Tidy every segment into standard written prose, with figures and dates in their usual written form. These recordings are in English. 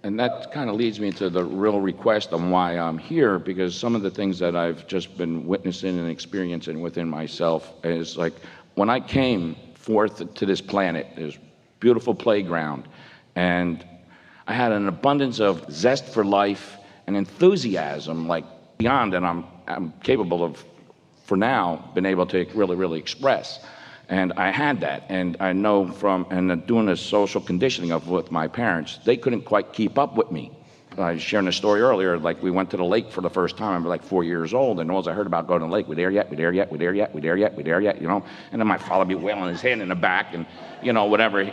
And that kind of leads me to the real request on why I'm here, because some of the things that I've just been witnessing and experiencing within myself is like when I came forth to this planet, this beautiful playground, and I had an abundance of zest for life and enthusiasm, like beyond that I'm capable of, for now, been able to really express. And I had that, and I know from doing this social conditioning with my parents, they couldn't quite keep up with me. I was sharing a story earlier, like we went to the lake for the first time. I was like 4 years old, and all I heard about going to the lake, we there yet, we there yet, we there yet, we there yet, we there yet, you know. And then my father would be wailing his hand in the back, and whatever,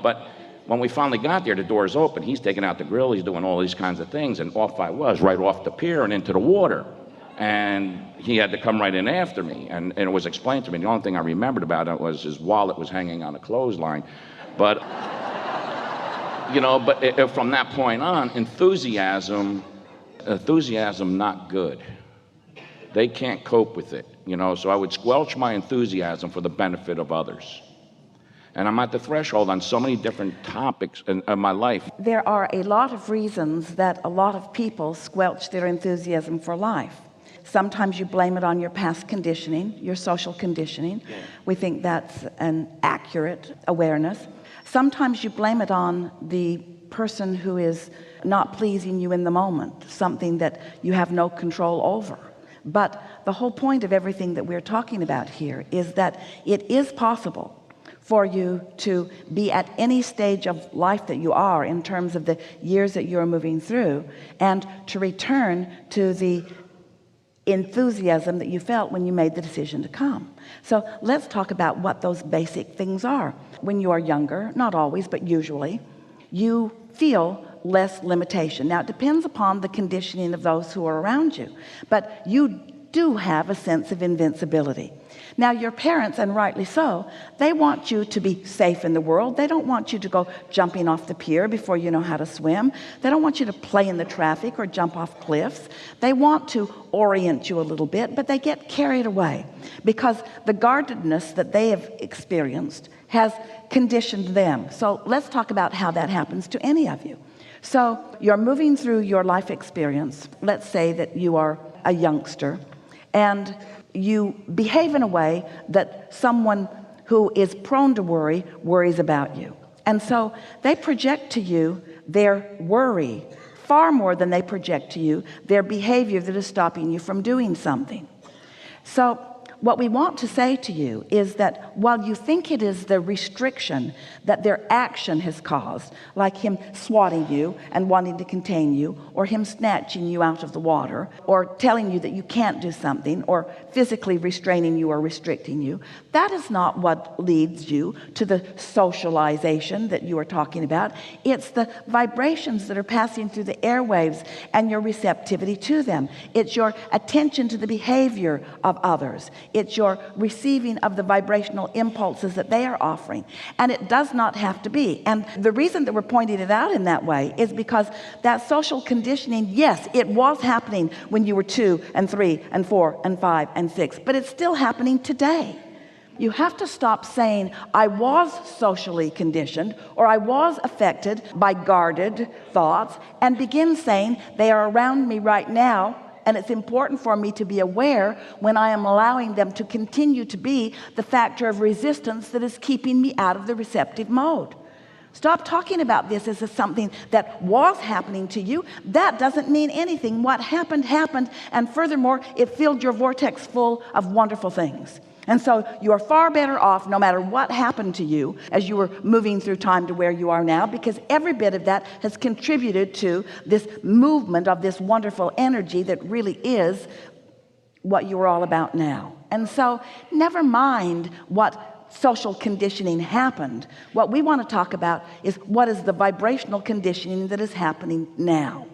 But when we finally got there, the doors open. He's taking out the grill, he's doing all these kinds of things, and off I was, right off the pier and into the water. And he had to come right in after me, and it was explained to me. The only thing I remembered about it was his wallet was hanging on a clothesline. But from that point on, enthusiasm not good. They can't cope with it, so I would squelch my enthusiasm for the benefit of others. And I'm at the threshold on so many different topics in my life. There are a lot of reasons that a lot of people squelch their enthusiasm for life. Sometimes you blame it on your past conditioning, your social conditioning. Yeah. We think that's an accurate awareness. Sometimes you blame it on the person who is not pleasing you in the moment, something that you have no control over. But the whole point of everything that we're talking about here is that it is possible for you to be at any stage of life that you are in terms of the years that you're moving through, and to return to the enthusiasm that you felt when you made the decision to come. So let's talk about what those basic things are. When you are younger, not always, but usually, you feel less limitation. Now it depends upon the conditioning of those who are around you, but you do have a sense of invincibility. Now your parents, and rightly so, they want you to be safe in the world. They don't want you to go jumping off the pier before you know how to swim. They don't want you to play in the traffic or jump off cliffs. They want to orient you a little bit, but they get carried away because the guardedness that they have experienced has conditioned them. So let's talk about how that happens to any of you. So you're moving through your life experience. Let's say that you are a youngster and you behave in a way that someone who is prone to worry worries about you. And so they project to you their worry far more than they project to you their behavior that is stopping you from doing something. So what we want to say to you is that while you think it is the restriction that their action has caused, like him swatting you and wanting to contain you, or him snatching you out of the water, or telling you that you can't do something, or physically restraining you or restricting you, that is not what leads you to the socialization that you are talking about. It's the vibrations that are passing through the airwaves and your receptivity to them. It's your attention to the behavior of others. It's your receiving of the vibrational impulses that they are offering. And it does not have to be. And the reason that we're pointing it out in that way is because that social conditioning, yes, it was happening when you were 2 and 3 and 4 and 5 and 6, but it's still happening today. You have to stop saying, I was socially conditioned, or I was affected by guarded thoughts, and begin saying, they are around me right now. And it's important for me to be aware when I am allowing them to continue to be the factor of resistance that is keeping me out of the receptive mode. Stop talking about this as something that was happening to you. That doesn't mean anything. What happened, happened. And furthermore, it filled your vortex full of wonderful things. And so you are far better off no matter what happened to you as you were moving through time to where you are now, because every bit of that has contributed to this movement of this wonderful energy that really is what you're all about now. And so never mind what social conditioning happened. What we want to talk about is what is the vibrational conditioning that is happening now.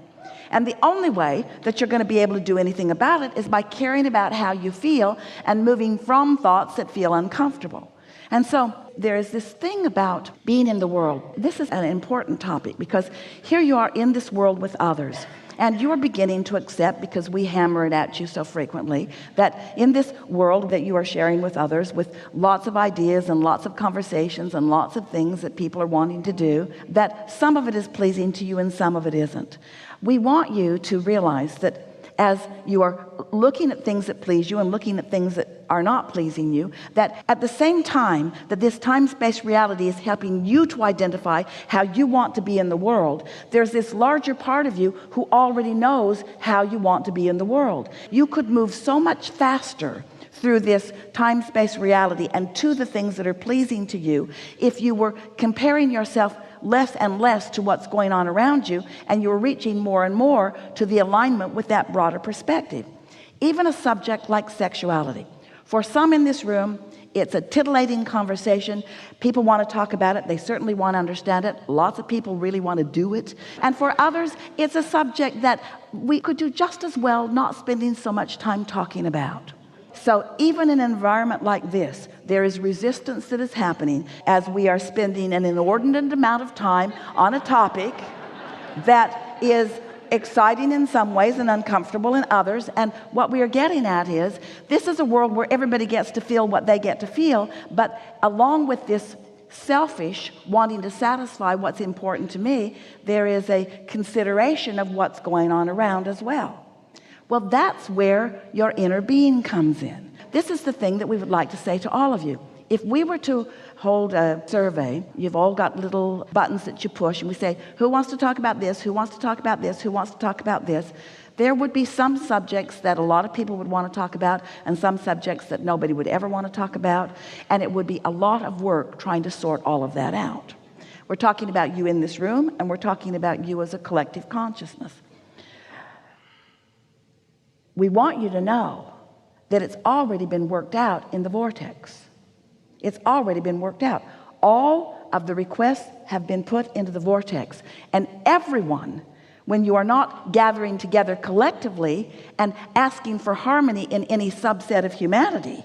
And the only way that you're going to be able to do anything about it is by caring about how you feel and moving from thoughts that feel uncomfortable. And so there is this thing about being in the world. This is an important topic because here you are in this world with others, And you're beginning to accept, because we hammer it at you so frequently, that in this world that you are sharing with others, with lots of ideas and lots of conversations and lots of things that people are wanting to do, that some of it is pleasing to you and some of it isn't. We want you to realize that as you are looking at things that please you and looking at things that are not pleasing you, that at the same time that this time-space reality is helping you to identify how you want to be in the world, there's this larger part of you who already knows how you want to be in the world. You could move so much faster through this time-space reality and to the things that are pleasing to you if you were comparing yourself less and less to what's going on around you, and you're reaching more and more to the alignment with that broader perspective. Even a subject like sexuality, for some in this room, it's a titillating conversation. People want to talk about it. They certainly want to understand it. Lots of people really want to do it. And for others, it's a subject that we could do just as well not spending so much time talking about. So even in an environment like this, there is resistance that is happening as we are spending an inordinate amount of time on a topic that is exciting in some ways and uncomfortable in others. And what we are getting at is, this is a world where everybody gets to feel what they get to feel, but along with this selfish wanting to satisfy what's important to me, there is a consideration of what's going on around as well. Well, that's where your inner being comes in. This is the thing that we would like to say to all of you. If we were to hold a survey, you've all got little buttons that you push, and we say, who wants to talk about this? Who wants to talk about this? Who wants to talk about this? There would be some subjects that a lot of people would want to talk about, and some subjects that nobody would ever want to talk about. And it would be a lot of work trying to sort all of that out. We're talking about you in this room, and we're talking about you as a collective consciousness. We want you to know that it's already been worked out in the vortex. It's already been worked out. All of the requests have been put into the vortex, and everyone, when you are not gathering together collectively and asking for harmony in any subset of humanity,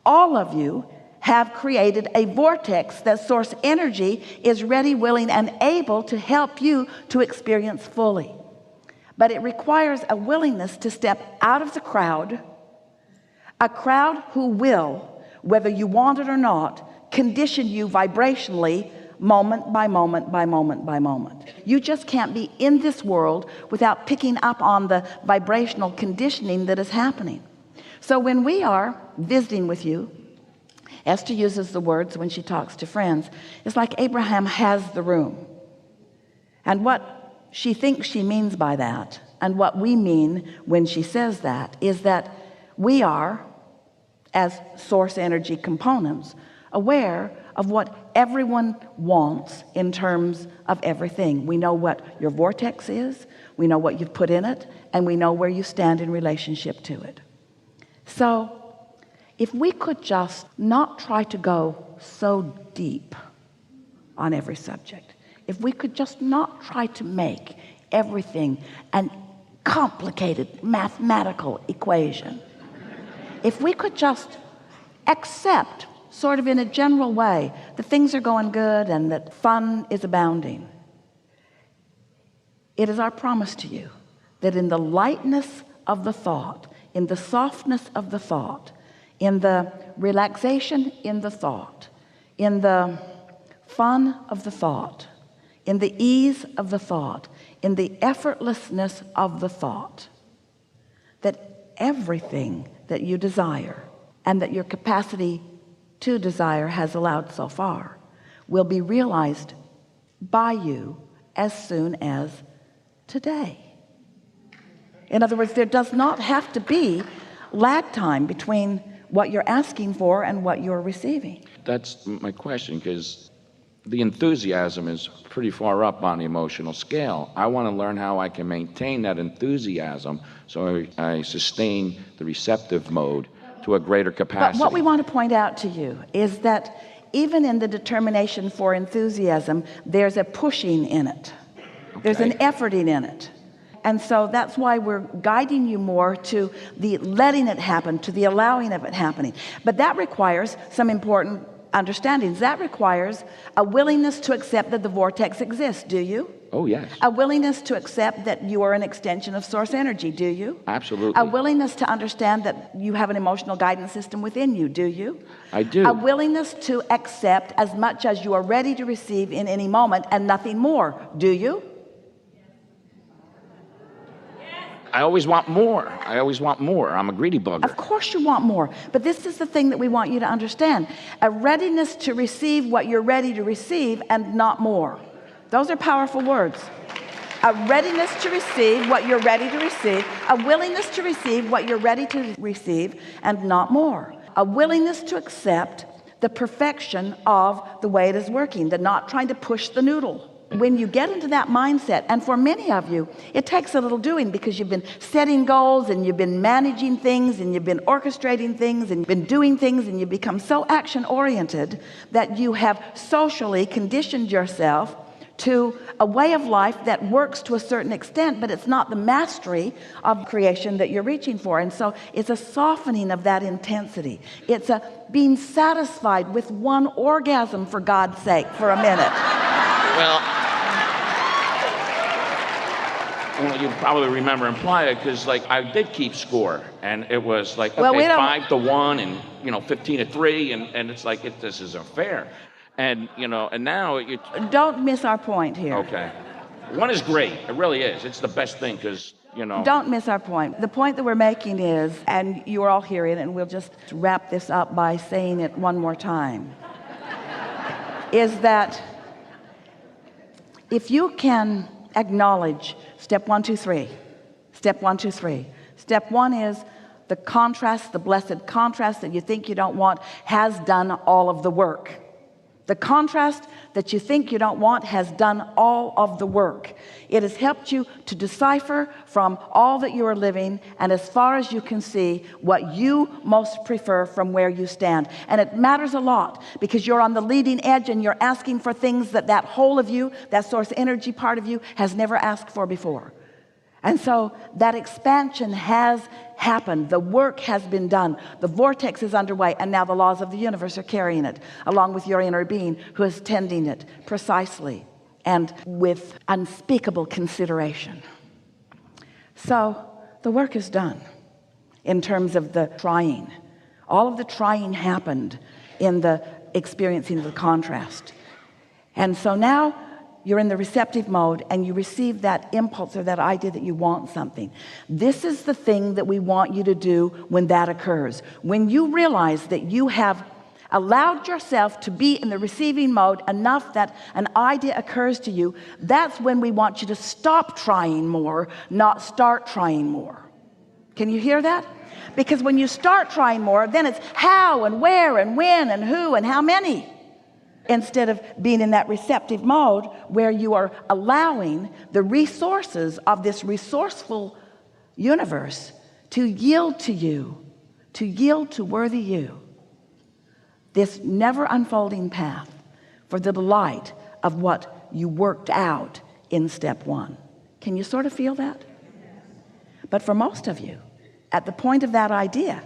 all of you have created a vortex that source energy is ready, willing, and able to help you to experience fully. But it requires a willingness to step out of the crowd, a crowd who will, whether you want it or not, condition you vibrationally moment by moment by moment by moment. You just can't be in this world without picking up on the vibrational conditioning that is happening. So when we are visiting with you, Esther uses the words when she talks to friends, it's like Abraham has the room. And what she thinks she means by that, and what we mean when she says that, is that we are, as source energy components, aware of what everyone wants in terms of everything. We know what your vortex is, we know what you've put in it, and we know where you stand in relationship to it. So if we could just not try to go so deep on every subject, if we could just not try to make everything an complicated mathematical equation, if we could just accept, sort of in a general way, that things are going good and that fun is abounding, it is our promise to you that in the lightness of the thought, in the softness of the thought, in the relaxation in the thought, in the fun of the thought, in the ease of the thought, in the effortlessness of the thought, that everything that you desire and that your capacity to desire has allowed so far will be realized by you as soon as today. In other words, there does not have to be lag time between what you're asking for and what you're receiving. That's my question, because the enthusiasm is pretty far up on the emotional scale. I want to learn how I can maintain that enthusiasm so I sustain the receptive mode to a greater capacity. But what we want to point out to you is that even in the determination for enthusiasm, there's a pushing in it. Okay. There's an efforting in it. And so that's why we're guiding you more to the letting it happen, to the allowing of it happening. But that requires some important understandings. That requires a willingness to accept that the vortex exists. Do you? Oh, yes. A willingness to accept that you are an extension of source energy. Do you? Absolutely. A willingness to understand that you have an emotional guidance system within you. Do you? I do. A willingness to accept as much as you are ready to receive in any moment and nothing more. Do you? I always want more. I always want more. I'm a greedy bugger. Of course you want more, but this is the thing that we want you to understand. A readiness to receive what you're ready to receive and not more. Those are powerful words. A readiness to receive what you're ready to receive, a willingness to receive what you're ready to receive and not more. A willingness to accept the perfection of the way it is working, the not trying to push the noodle. When you get into that mindset, and for many of you, it takes a little doing because you've been setting goals and you've been managing things and you've been orchestrating things and you've been doing things and you become so action-oriented that you have socially conditioned yourself to a way of life that works to a certain extent, but it's not the mastery of creation that you're reaching for. And so it's a softening of that intensity. It's a being satisfied with one orgasm, for God's sake, for a minute. Well, you probably remember in Playa because, like, I did keep score, and it was like, okay, Well, we don't- 5-1, and 15-3, and it's like this isn't fair, and and now you. Don't miss our point here. Okay, one is great. It really is. It's the best thing because Don't miss our point. The point that we're making is, and you are all hearing it, and we'll just wrap this up by saying it one more time, is that if you can acknowledge step 1, 2, 3, step 1, 2, 3. Step 1 is the contrast, the blessed contrast that you think you don't want has done all of the work. The contrast that you think you don't want has done all of the work. It has helped you to decipher from all that you are living, and as far as you can see, what you most prefer from where you stand. And it matters a lot because you're on the leading edge and you're asking for things that whole of you, that source energy part of you, has never asked for before. And so that expansion has happened. The work has been done. The vortex is underway, and now the laws of the universe are carrying it, along with your inner being who is tending it precisely and with unspeakable consideration. So the work is done in terms of the trying. All of the trying happened in the experiencing of the contrast. And so now you're in the receptive mode and you receive that impulse or that idea that you want something. This is the thing that we want you to do when that occurs. When you realize that you have allowed yourself to be in the receiving mode enough that an idea occurs to you, that's when we want you to stop trying more, not start trying more. Can you hear that? Because when you start trying more, then it's how and where and when and who and how many, instead of being in that receptive mode where you are allowing the resources of this resourceful universe to yield to you, to yield to worthy you, this never unfolding path for the delight of what you worked out in step 1. Can you sort of feel that? But for most of you, at the point of that idea,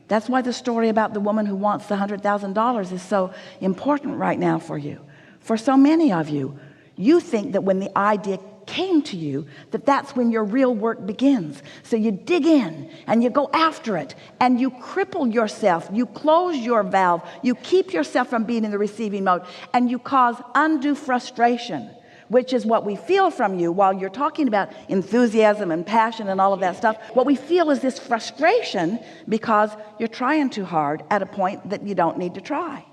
that's why the story about the woman who wants the $100,000 is so important right now for you. For so many of you, you think that when the idea came to you, that's when your real work begins. So you dig in and you go after it and you cripple yourself, you close your valve, you keep yourself from being in the receiving mode, and you cause undue frustration, which is what we feel from you while you're talking about enthusiasm and passion and all of that stuff. What we feel is this frustration because you're trying too hard at a point that you don't need to try.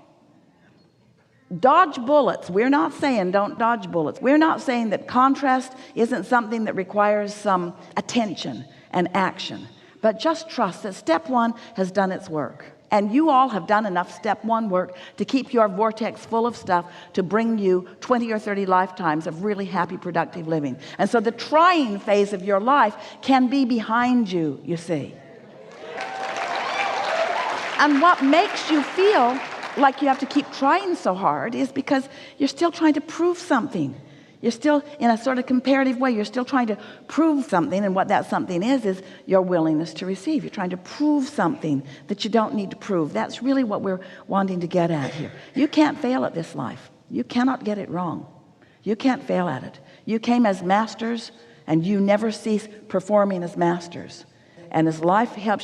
Dodge bullets. We're not saying don't dodge bullets. We're not saying that contrast isn't something that requires some attention and action, but just trust that step 1 has done its work. And you all have done enough step 1 work to keep your vortex full of stuff to bring you 20 or 30 lifetimes of really happy, productive living. And so the trying phase of your life can be behind you, you see. And what makes you feel like you have to keep trying so hard is because you're still trying to prove something. You're still in a sort of comparative way. You're still trying to prove something, and what that something is your willingness to receive. You're trying to prove something that you don't need to prove. That's really what we're wanting to get at here. You can't fail at this life. You cannot get it wrong. You can't fail at it. You came as masters, and you never cease performing as masters. And as life helps you